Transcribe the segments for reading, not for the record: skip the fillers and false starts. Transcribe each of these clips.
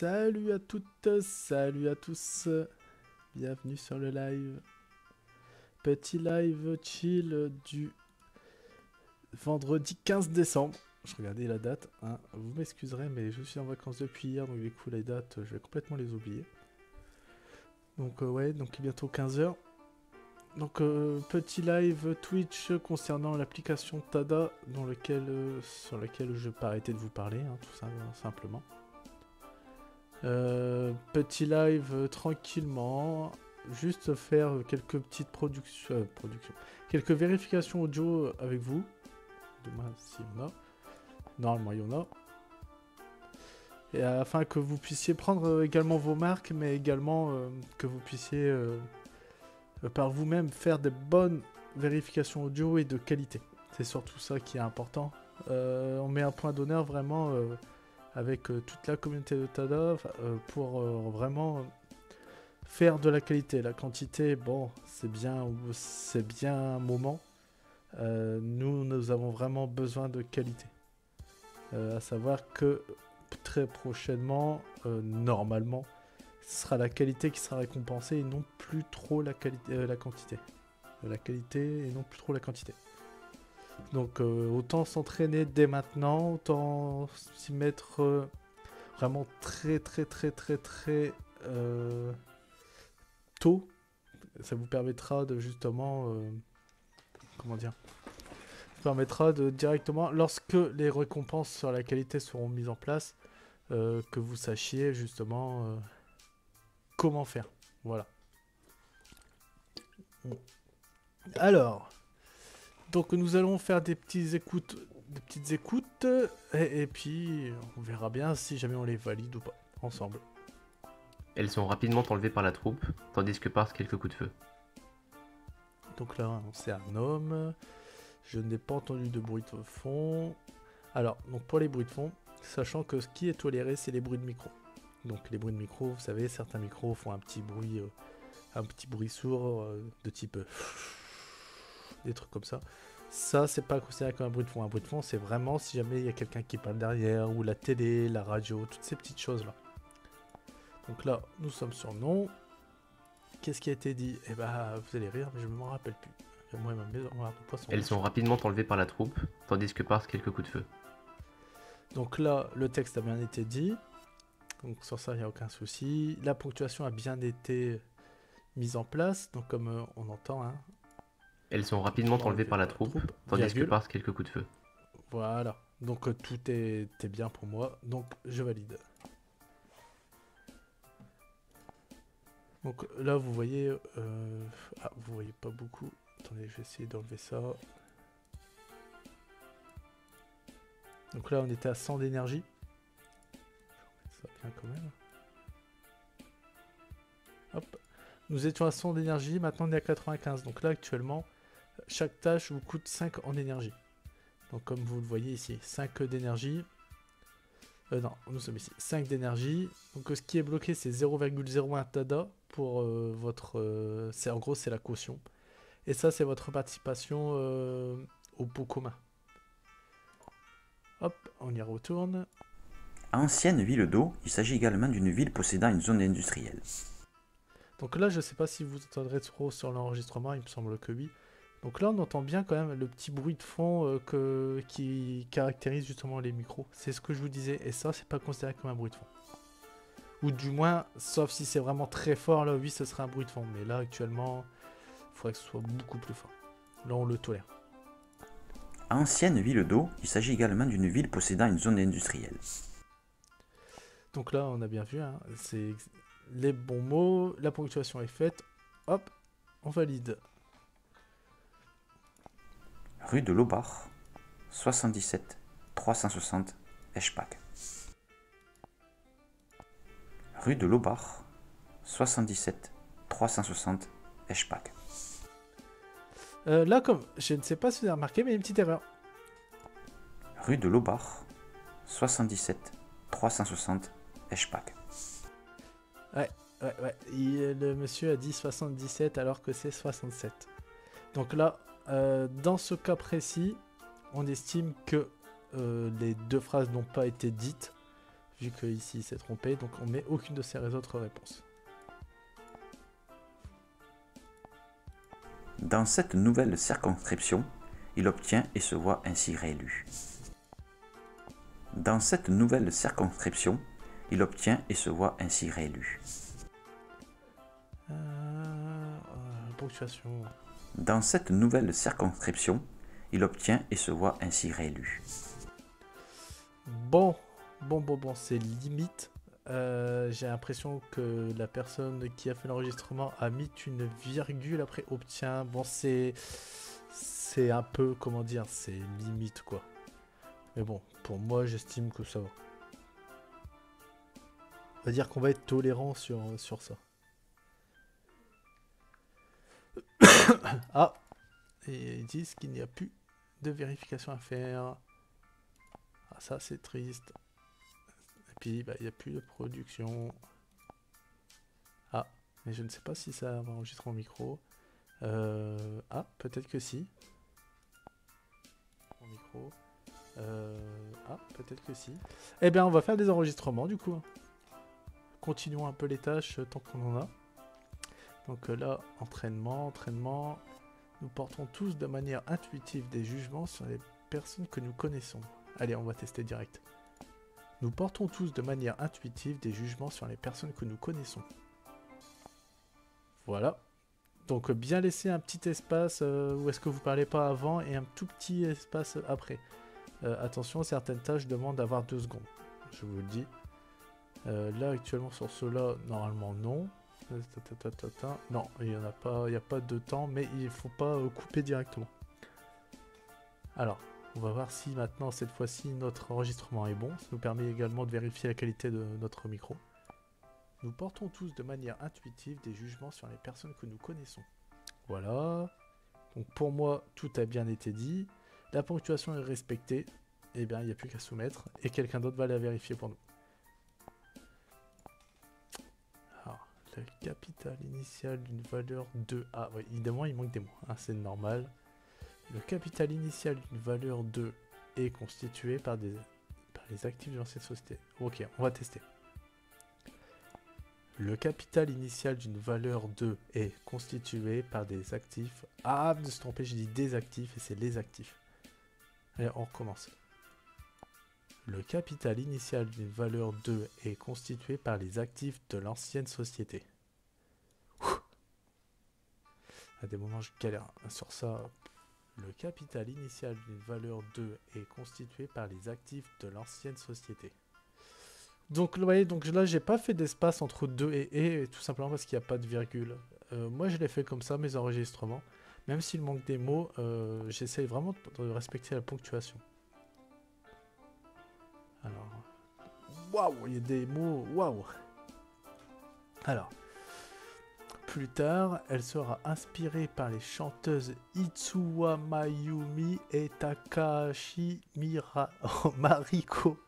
Salut à toutes, salut à tous, bienvenue sur le live. Petit live chill du vendredi 15 décembre. Je regardais la date, hein. Vous m'excuserez mais je suis en vacances depuis hier, donc du coup les dates je vais complètement les oublier. Donc ouais, donc il est bientôt 15h. Donc petit live Twitch concernant l'application Tada sur laquelle je vais pas arrêter de vous parler, hein, tout ça simplement. Petit live tranquillement, juste faire quelques petites productions, quelques vérifications audio avec vous. Demain, s'il y en a. Normalement, il y en a. Et afin que vous puissiez prendre également vos marques, mais également que vous puissiez par vous-même faire des bonnes vérifications audio et de qualité. C'est surtout ça qui est important. On met un point d'honneur vraiment avec toute la communauté de Tada pour vraiment faire de la qualité. La quantité, bon, c'est bien un moment. Nous avons vraiment besoin de qualité. À savoir que très prochainement, normalement, ce sera la qualité qui sera récompensée et non plus trop la quantité. La qualité et non plus trop la quantité. Donc autant s'entraîner dès maintenant, autant s'y mettre vraiment très tôt. Ça vous permettra de justement comment dire, permettra de directement, lorsque les récompenses sur la qualité seront mises en place, que vous sachiez justement comment faire. Voilà. Alors, donc nous allons faire des petites écoutes, et puis on verra bien si jamais on les valide ou pas, ensemble. Elles sont rapidement enlevées par la troupe, tandis que partent quelques coups de feu. Donc là, c'est un homme. Je n'ai pas entendu de bruit de fond. Alors, donc pour les bruits de fond, sachant que ce qui est toléré, c'est les bruits de micro. Donc les bruits de micro, vous savez, certains micros font un petit bruit sourd de type des trucs comme ça. Ça, c'est pas considéré comme un bruit de fond. Un bruit de fond, c'est vraiment si jamais il y a quelqu'un qui parle derrière, ou la télé, la radio, toutes ces petites choses-là. Donc là, nous sommes sur non. Qu'est-ce qui a été dit? Eh bah, vous allez rire, mais je ne m'en rappelle plus. Moi, Elles sont rapidement enlevées par la troupe, tandis que partent quelques coups de feu. Donc là, le texte a bien été dit. Donc sur ça, il n'y a aucun souci. La ponctuation a bien été mise en place. Donc comme on entend, hein. Elles sont rapidement enlevées par la troupe, tandis que partent quelques coups de feu. Voilà. Donc tout est bien pour moi. Donc je valide. Donc là, vous voyez... vous voyez pas beaucoup. Attendez, je vais essayer d'enlever ça. Donc là, on était à 100 d'énergie. Ça vient quand même. Hop. Nous étions à 100 d'énergie, maintenant on est à 95. Donc là, actuellement, chaque tâche vous coûte 5 en énergie. Donc comme vous le voyez ici, 5 d'énergie. Non, nous sommes ici, 5 d'énergie. Donc ce qui est bloqué, c'est 0,01 TADA pour votre... en gros, c'est la caution. Et ça, c'est votre participation au pot commun. Hop, on y retourne. Ancienne ville d'eau, il s'agit également d'une ville possédant une zone industrielle. Donc là, je sais pas si vous entendrez trop sur l'enregistrement, il me semble que oui. Donc là, on entend bien quand même le petit bruit de fond qui caractérise justement les micros. C'est ce que je vous disais, et ça, c'est pas considéré comme un bruit de fond. Ou du moins, sauf si c'est vraiment très fort, là, oui, ce serait un bruit de fond. Mais là, actuellement, il faudrait que ce soit beaucoup plus fort. Là, on le tolère. Ancienne ville d'eau, il s'agit également d'une ville possédant une zone industrielle. Donc là, on a bien vu, hein, c'est les bons mots, la ponctuation est faite. Hop, on valide. Rue de l'Aubard, 77 360 Eschpac. Rue de l'Aubard, 77 360 Eschpac. Là, comme je ne sais pas si vous avez remarqué, mais il y a une petite erreur. Rue de l'Aubard, 77 360 Eschpac. Ouais. Le monsieur a dit 77 alors que c'est 67. Donc là, dans ce cas précis, on estime que les deux phrases n'ont pas été dites. vu que ici il s'est trompé, donc on met aucune de ces autres réponses. Dans cette nouvelle circonscription, il obtient et se voit ainsi réélu. Dans cette nouvelle circonscription, il obtient et se voit ainsi réélu. Ponctuation. Dans cette nouvelle circonscription, il obtient et se voit ainsi réélu. Bon, c'est limite. J'ai l'impression que la personne qui a fait l'enregistrement a mis une virgule après obtient. Bon, c'est un peu, comment dire, c'est limite quoi. Mais bon, pour moi, j'estime que ça va. On va dire qu'on va être tolérant sur ça. Ah, et ils disent qu'il n'y a plus de vérification à faire. Ah, ça c'est triste. Et puis, bah, il n'y a plus de production. Ah, mais je ne sais pas si ça va enregistrer en micro. Ah, peut-être que si. En micro. Ah, peut-être que si. Eh bien, on va faire des enregistrements du coup. Continuons un peu les tâches tant qu'on en a. Donc là, entraînement. Nous portons tous de manière intuitive des jugements sur les personnes que nous connaissons. Allez, on va tester direct. Nous portons tous de manière intuitive des jugements sur les personnes que nous connaissons. Voilà. Donc bien laisser un petit espace où est-ce que vous parlez pas avant et un tout petit espace après. Attention, certaines tâches demandent d'avoir 2 secondes. Je vous le dis. Là, actuellement, sur ceux-là, normalement, non. Non, il n'y en a pas, il n'y a pas de temps, mais il ne faut pas couper directement. Alors, on va voir si maintenant, cette fois-ci, notre enregistrement est bon. Ça nous permet également de vérifier la qualité de notre micro. Nous portons tous de manière intuitive des jugements sur les personnes que nous connaissons. Voilà. Donc pour moi, tout a bien été dit. La ponctuation est respectée. Eh bien, il n'y a plus qu'à soumettre. Et quelqu'un d'autre va la vérifier pour nous. Alors, le capital initial d'une valeur 2. Ah oui, évidemment, il manque des mots. Hein, c'est normal. Le capital initial d'une valeur 2 est constitué par les actifs de l'ancienne société. Ok, on va tester. Le capital initial d'une valeur 2 est constitué par des actifs. Ah, de se tromper, j'ai dit des actifs et c'est les actifs. Allez, on recommence. Le capital initial d'une valeur 2 est constitué par les actifs de l'ancienne société. À des moments, je galère sur ça. Le capital initial d'une valeur 2 est constitué par les actifs de l'ancienne société. Donc, vous voyez, donc là, j'ai pas fait d'espace entre 2 et tout simplement parce qu'il n'y a pas de virgule. Moi, je l'ai fait comme ça, mes enregistrements. Même s'il manque des mots, j'essaye vraiment de respecter la ponctuation. Alors, waouh, il y a des mots, waouh. Alors, plus tard, elle sera inspirée par les chanteuses Itsuwa Mayumi et Takahashi Mariko.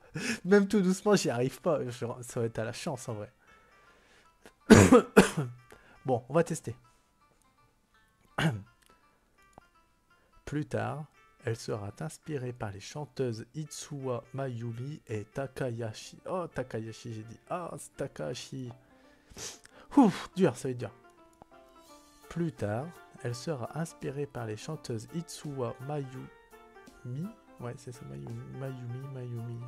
Même tout doucement, j'y arrive pas. Ça va être à la chance en vrai. Bon, on va tester. Plus tard, elle sera inspirée par les chanteuses Itsuwa Mayumi et Takahashi. Oh, Takahashi, j'ai dit. Ah, c'est Takahashi. Ouf, dur, ça va être dur. Plus tard, elle sera inspirée par les chanteuses Itsuwa Mayumi. Ouais, c'est ça, Mayumi.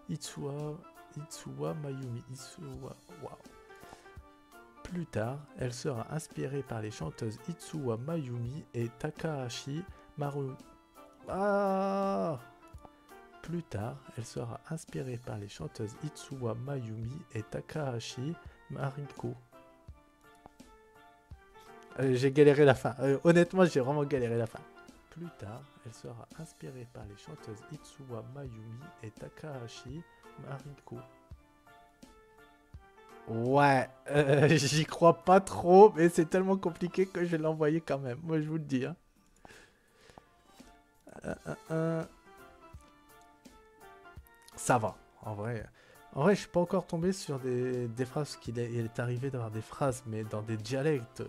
Itsuwa Mayumi. Waouh. Plus tard, elle sera inspirée par les chanteuses Itsuwa Mayumi et Takahashi Mariko. Ah. Plus tard, elle sera inspirée par les chanteuses Itsuwa Mayumi et Takahashi Mariko. J'ai galéré la fin. Honnêtement, j'ai vraiment galéré la fin. Plus tard, elle sera inspirée par les chanteuses Itsuwa Mayumi et Takahashi Mariko. Ouais, j'y crois pas trop, mais c'est tellement compliqué que je vais l'envoyer quand même. Moi, je vous le dis. Hein. Ça va, en vrai. En vrai, je suis pas encore tombé sur des phrases il est arrivé d'avoir des phrases, mais dans des dialectes,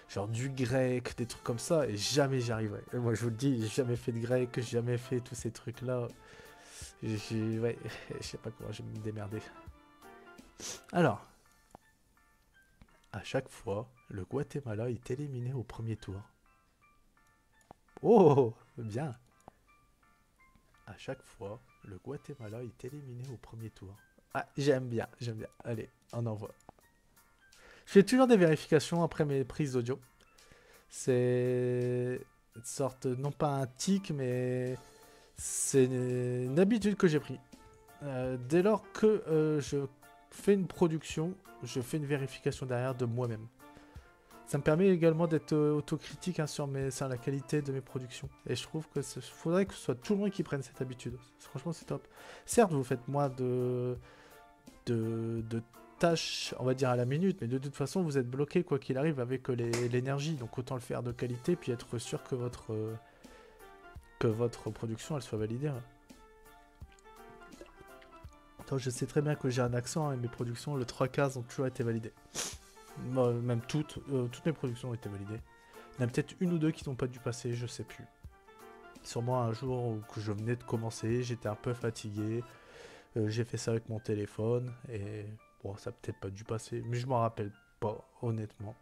genre du grec, des trucs comme ça, et jamais j'y arriverai. Et moi, je vous le dis, j'ai jamais fait de grec, j'ai jamais fait tous ces trucs-là. Ouais, je sais pas comment je vais me démerder. Alors, à chaque fois, le Guatemala est éliminé au premier tour. Oh, bien. À chaque fois, le Guatemala est éliminé au premier tour. Ah, j'aime bien, j'aime bien. Allez, on envoie. Je fais toujours des vérifications après mes prises d'audio. C'est une sorte, non pas un tic, mais c'est une habitude que j'ai pris. Dès lors que je fais une production, je fais une vérification derrière de moi-même. Ça me permet également d'être autocritique hein, sur la qualité de mes productions. Et je trouve que faudrait que ce soit tout le monde qui prenne cette habitude. Franchement, c'est top. Certes, vous faites moins de tâches, on va dire, à la minute, mais de toute façon, vous êtes bloqué, quoi qu'il arrive, avec l'énergie. Donc autant le faire de qualité, puis être sûr que votre production, elle soit validée. Hein. Attends, je sais très bien que j'ai un accent, hein, et mes productions, le 3 quarts ont toujours été validées. Même toutes mes productions ont été validées. Il y en a peut-être une ou deux qui n'ont pas dû passer, je sais plus. Sûrement un jour où je venais de commencer, j'étais un peu fatigué. J'ai fait ça avec mon téléphone et bon, ça a peut-être pas dû passer, mais je m'en rappelle pas, honnêtement.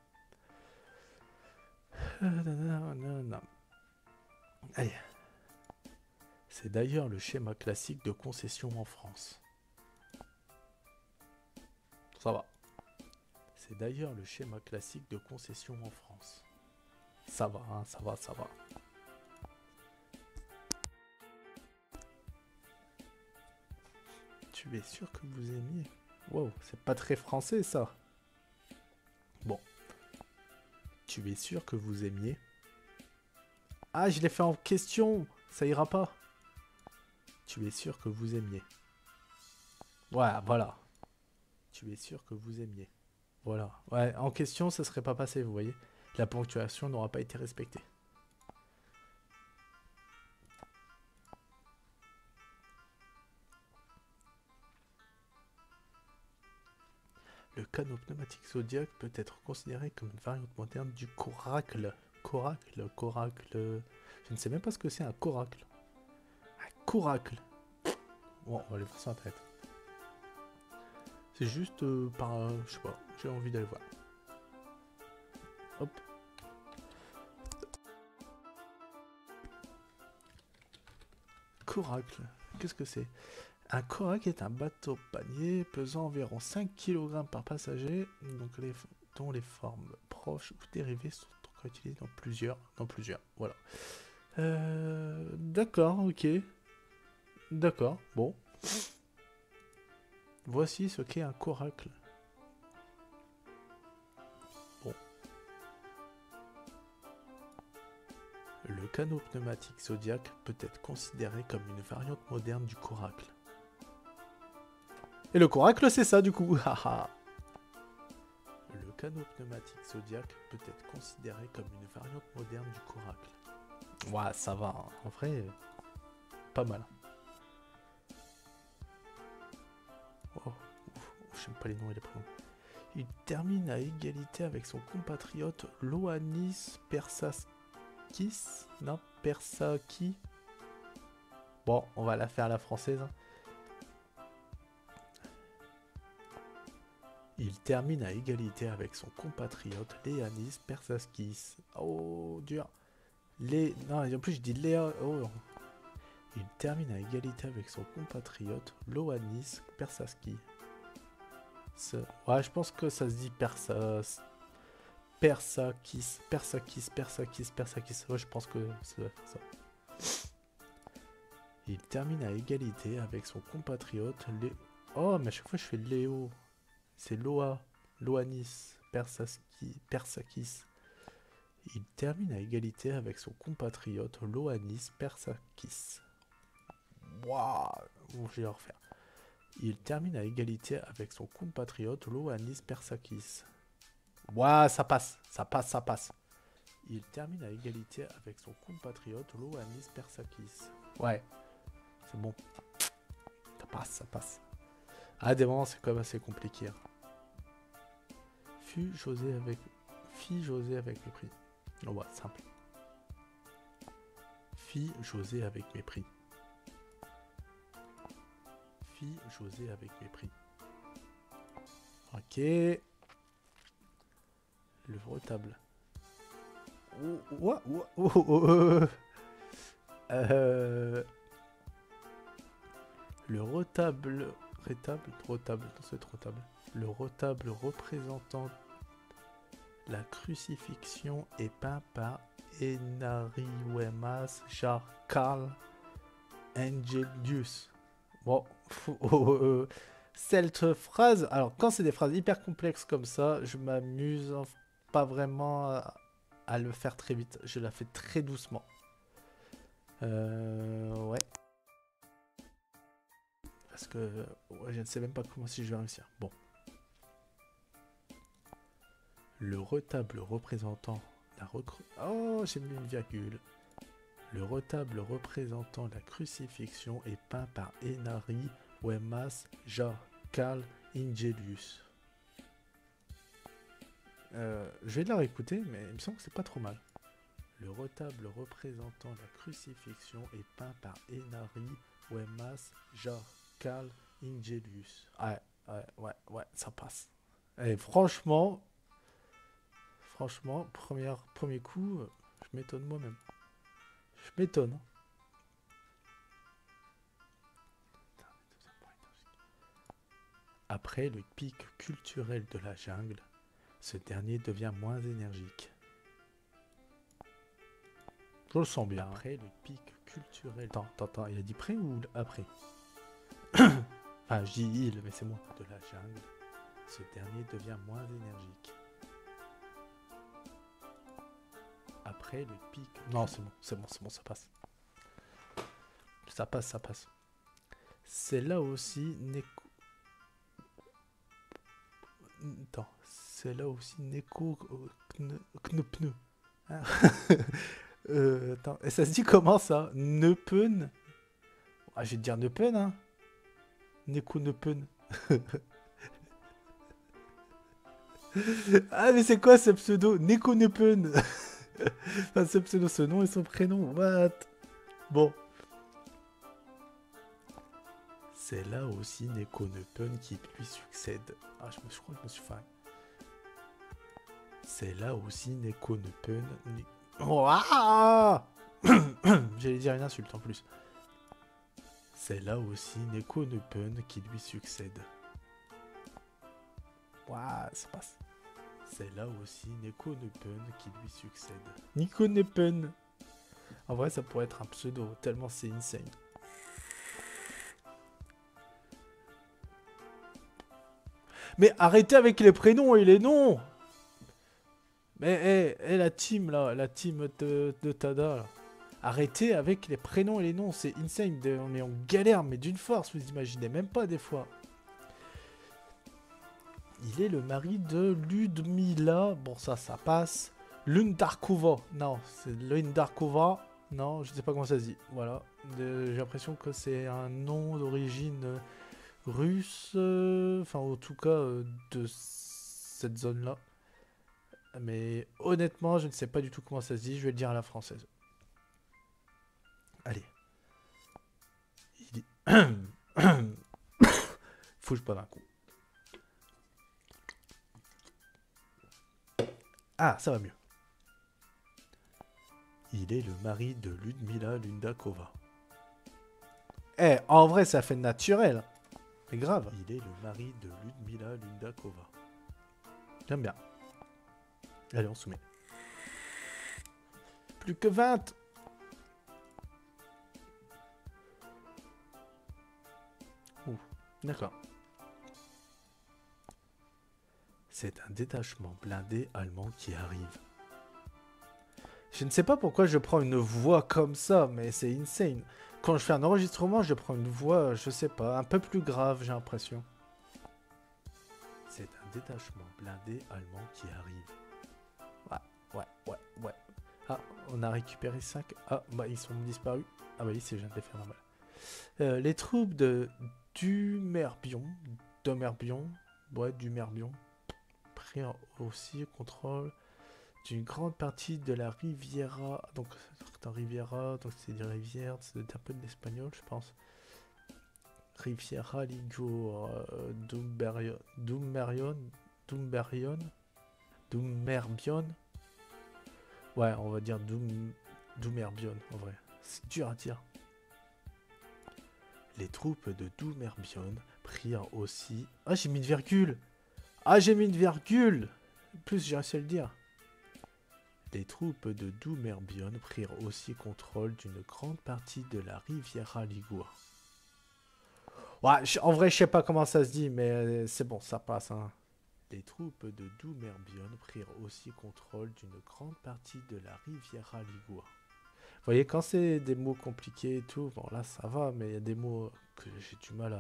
Allez. C'est d'ailleurs le schéma classique de concession en France. Ça va. C'est d'ailleurs le schéma classique de concession en France. Ça va, hein, ça va, ça va. Tu es sûr que vous aimiez? Wow, c'est pas très français ça. Bon. Tu es sûr que vous aimiez? Ah, je l'ai fait en question. Ça ira pas. Tu es sûr que vous aimiez? Ouais, voilà. Tu es sûr que vous aimiez? Voilà. Ouais, en question, ça serait pas passé, vous voyez. La ponctuation n'aura pas été respectée. Le canot pneumatique Zodiac peut être considéré comme une variante moderne du coracle. Coracle. Je ne sais même pas ce que c'est un coracle. Un coracle. Bon, on va aller voir sur internet. C'est juste je sais pas, j'ai envie d'aller voir. Hop. Coracle. Qu'est-ce que c'est? Un coracle est un bateau panier pesant environ 5 kg par passager, dont les formes proches ou dérivées sont utilisées dans plusieurs. Voilà. D'accord, ok. D'accord, bon. Voici ce qu'est un coracle. Bon. Le canot pneumatique Zodiac peut être considéré comme une variante moderne du coracle. Et le coracle, c'est ça du coup. Le canot pneumatique Zodiac peut être considéré comme une variante moderne du coracle. Ouais, ça va. Hein. En vrai, pas mal. Oh, j'aime pas les noms et les prénoms. Il termine à égalité avec son compatriote Ioannis Persakis. Non, Persaki. Bon, on va la faire à la française. Hein. Il termine à égalité avec son compatriote Ioannis Persakis. Oh, dur. Non, en plus je dis Léa. Oh. Il termine à égalité avec son compatriote Ioannis Persakis. Ouais, je pense que ça se dit Persakis. Ouais, je pense que ça doit faire ça. Il termine à égalité avec son compatriote Oh, mais à chaque fois je fais Léo. C'est Ioannis Persakis. Il termine à égalité avec son compatriote Ioannis Persakis. Waouh, je vais refaire. Il termine à égalité avec son compatriote Ioannis Persakis. Waouh, ça passe. Il termine à égalité avec son compatriote Ioannis Persakis. Ouais, c'est bon. Ça passe. Ah, des moments, c'est quand même assez compliqué. Hein. Fille José avec mépris. Oh, ouais, simple. Fille José avec mépris. fit José avec mépris. Ok. Le retable. Le retable... Retable, non, c'est retable. Le retable représentant la crucifixion est peint par Enariwemas Jar Carl Angelius. Bon, cette phrase, alors quand c'est des phrases hyper complexes comme ça, je m'amuse pas vraiment à le faire très vite. Je la fais très doucement. Ouais. Parce que ouais, je ne sais même pas comment si je vais réussir. Bon. Le retable représentant la Oh, j'ai mis une virgule. Le retable représentant la crucifixion est peint par Enari Wemas Jar Carl Ingelius. Je vais la réécouter, mais il me semble que c'est pas trop mal. Le retable représentant la crucifixion est peint par Enari Wemas Jar Carl Ingelius. Ouais, ça passe. Et franchement, premier coup, je m'étonne moi-même. Je m'étonne. Après le pic culturel de la jungle, ce dernier devient moins énergique. Je le sens bien. Après le pic culturel... Attends, il a dit près ou après? Enfin, je dis il, mais c'est moi. De la jungle, ce dernier devient moins énergique. Après le pic... Non, c'est bon, ça passe. Ça passe. C'est là aussi c'est là aussi Knopne. Hein. Attends, et ça se dit comment ça? Neupen? Ah, je vais te dire Neupen, hein. Neko Neupen. Ah, mais c'est quoi ce pseudo? Neko Neupen. Enfin, ce pseudo, ce nom et son prénom. What? Bon. C'est là aussi Neko Neupen qui lui succède. Ah, je crois que je me suis fait. C'est là aussi Neko Neupen. J'allais dire une insulte en plus. C'est là aussi Neko Neupen qui lui succède. Ouah, ça passe. C'est là aussi Neko Neupen qui lui succède. Neko Neupen. En vrai, ça pourrait être un pseudo, tellement c'est insane. Mais arrêtez avec les prénoms et les noms. Mais la team là, la team de Tada là. Arrêtez avec les prénoms et les noms, c'est insane. On est en galère, mais d'une force, vous imaginez même pas des fois. Il est le mari de Ludmila. Bon, ça passe. Lundarkova. Non, c'est Lundarkova. Non, je sais pas comment ça se dit. Voilà. J'ai l'impression que c'est un nom d'origine russe. Enfin, en tout cas, de cette zone-là. Mais honnêtement, je ne sais pas du tout comment ça se dit. Je vais le dire à la française. Allez. Il est... Faut que je boive un coup. Ah, ça va mieux. Il est le mari de Ludmila Lundakova. Eh, en vrai, ça fait naturel. Mais grave. Il est le mari de Ludmila Lundakova. J'aime bien. Allez, on soumet. Plus que 20. Ouh, d'accord. C'est un détachement blindé allemand qui arrive. Je ne sais pas pourquoi je prends une voix comme ça, mais c'est insane. Quand je fais un enregistrement, je prends une voix, je sais pas, un peu plus grave, j'ai l'impression. C'est un détachement blindé allemand qui arrive. Ouais. Ah, on a récupéré 5. Ah, bah ils sont disparus. Ah bah oui, c'est bien de les faire normal. Les troupes de Dumerbion, pris aussi contrôle d'une grande partie de la Riviera. Donc, c'est des rivières, c'est un peu de l'espagnol, je pense. Riviera Ligure, Doumerbion. Ouais, on va dire Doumerbion en vrai. C'est dur à dire. Les troupes de Doumerbion prirent aussi... Ah, j'ai mis une virgule. Ah, j'ai mis une virgule. Plus, j'ai réussi à le dire. Les troupes de Doumerbion prirent aussi contrôle d'une grande partie de la Riviera Ligure. Ouais, en vrai, je sais pas comment ça se dit, mais c'est bon, ça passe. Hein. Les troupes de Doumerbion prirent aussi contrôle d'une grande partie de la Riviera Ligure. Vous voyez, quand c'est des mots compliqués et tout, bon là ça va, mais il y a des mots que j'ai du mal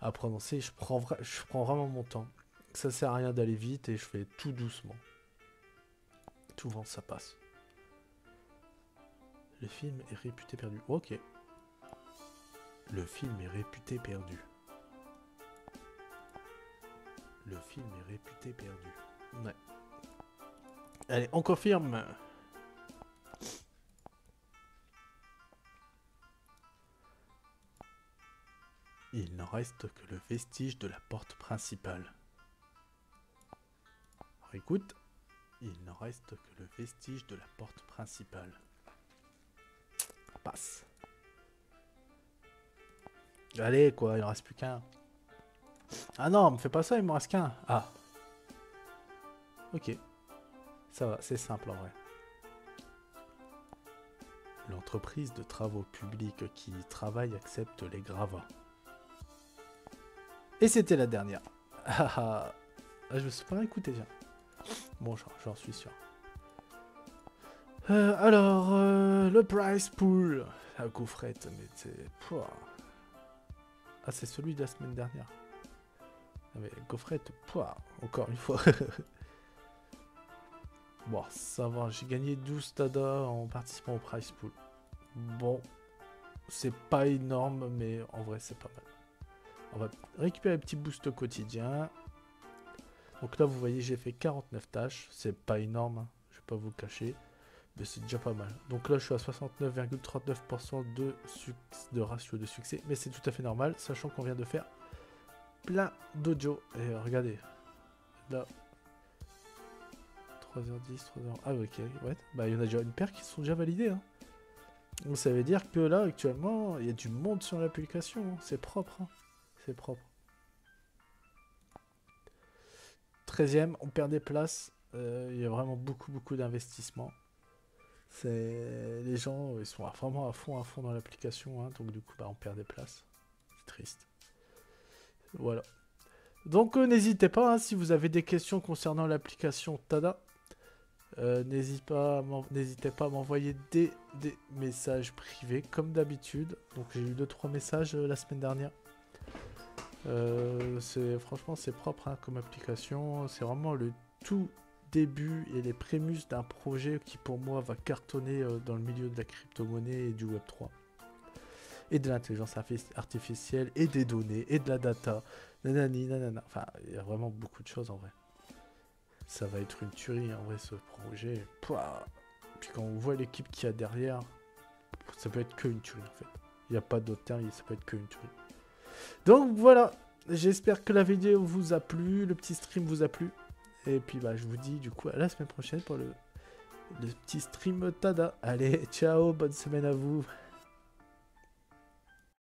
à prononcer. Je prends vraiment mon temps. Ça sert à rien d'aller vite et je fais tout doucement. Souvent ça passe. Le film est réputé perdu. Ok. Le film est réputé perdu. Le film est réputé perdu. Ouais. Allez, on confirme. Il n'en reste que le vestige de la porte principale. Alors, écoute, il n'en reste que le vestige de la porte principale. Passe. Allez, quoi, il en reste plus qu'un. Ah non, me fais pas ça, il m'en reste qu'un. Ah. Ok. Ça va, c'est simple en vrai. L'entreprise de travaux publics qui y travaille accepte les gravats. Et c'était la dernière. Ah, je me suis pas écouté, tiens. Bon, j'en suis sûr. Alors, le price pool. La gaufrette, mais c'est... Ah, c'est celui de la semaine dernière. Ah, mais gaufrette, encore une fois. Bon, ça va, j'ai gagné 12 tada en participant au price pool. Bon, c'est pas énorme, mais en vrai, c'est pas mal. On va récupérer le petit boost quotidien. Donc là, vous voyez, j'ai fait 49 tâches. C'est pas énorme, hein, je vais pas vous le cacher. Mais c'est déjà pas mal. Donc là, je suis à 69,39% de ratio de succès. Mais c'est tout à fait normal, sachant qu'on vient de faire plein d'audio. Et regardez. Là. 3h10, 3h... Ah ok, ouais. Bah il y en a déjà une paire qui sont déjà validées. Hein. Donc ça veut dire que là, actuellement, il y a du monde sur l'application. Hein. C'est propre. Hein. C'est propre. 13e, on perd des places. Il y a vraiment beaucoup d'investissements. Les gens, ils sont vraiment à fond dans l'application. Hein. Donc du coup, bah, on perd des places. C'est triste. Voilà. Donc n'hésitez pas, hein, si vous avez des questions concernant l'application Tada. N'hésitez pas à m'envoyer des messages privés comme d'habitude. Donc j'ai eu 2-3 messages la semaine dernière. Franchement c'est propre hein, comme application. C'est vraiment le tout début et les prémices d'un projet qui pour moi va cartonner dans le milieu de la crypto-monnaie et du Web3. Et de l'intelligence artificielle et des données et de la data. Nanani, nanana. Enfin, il y a vraiment beaucoup de choses en vrai. Ça va être une tuerie en vrai ce projet. Pouah. Puis quand on voit l'équipe qu'il y a derrière, ça peut être que une tuerie en fait. Il n'y a pas d'autre terme, ça peut être que une tuerie. Donc voilà, j'espère que la vidéo vous a plu, le petit stream vous a plu. Et puis bah je vous dis du coup à la semaine prochaine pour le petit stream Tada. Allez, ciao, bonne semaine à vous.